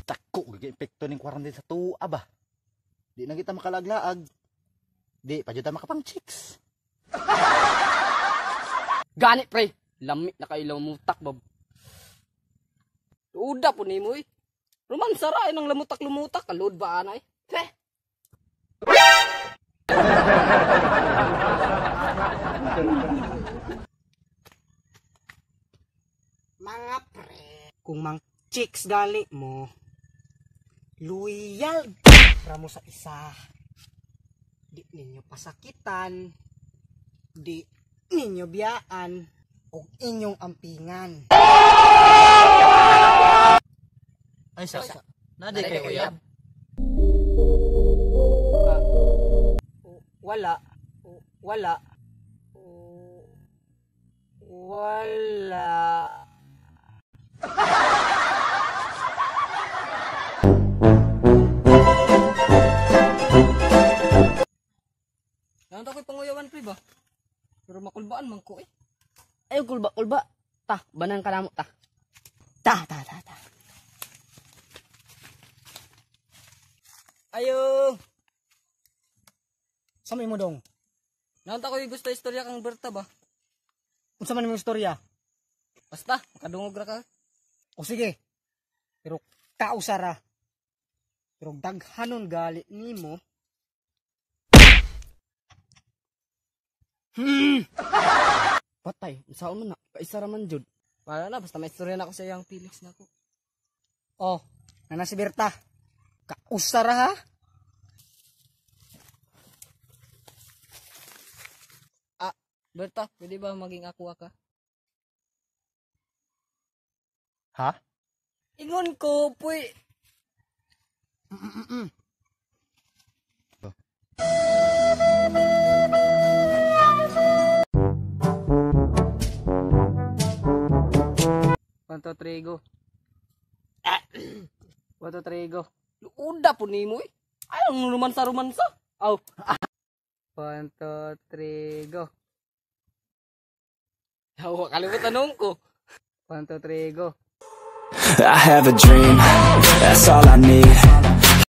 Dako gigi epekto ning quarantine sa tuwa ba. Di na kita makalaglaag. Di pa jud ta makapang chicks. Gani pre, lami na kailang mutak bab. Uda po nimo eh. Romansa ra nang lamutak-lumutak kalod ba anay? Heh. Mga pre, kung mang chicks gali mo, loyal para mo sa isa. Di ninyo pasakitan, di ninyo biyaan, o inyong ampingan. Ay sa. Nadi kay uyab. Wala. Wala. Wala. Nang takoy panguyawan pre ba? Pero makulbaan man ko eh. Ay, kulba. Ta, banang ka namo ta. Ta. Ayo. Sa may mo dong? Nang takoy gusto istorya kang Berta ba? Unsa man imong istorya? Basta, makadungog ra ka. O sige. Pero kausara. Pero daghanon gali nimo. Patay, saan man na, kaisa raman jud. Wala na, basta may istorya na ako sa iyang feelings na ako. Oh, nana si Berta. Kausara ha? Berta, pwede ba maging ako ka? Ha? Ingon ko, puy. Panto trigo. Panto trigo. Uda po nimo eh. Ayaw romansa. Aw. Panto trigo. Yawa, kalimutan nung ko. Panto trigo. I have a dream, that's all I need.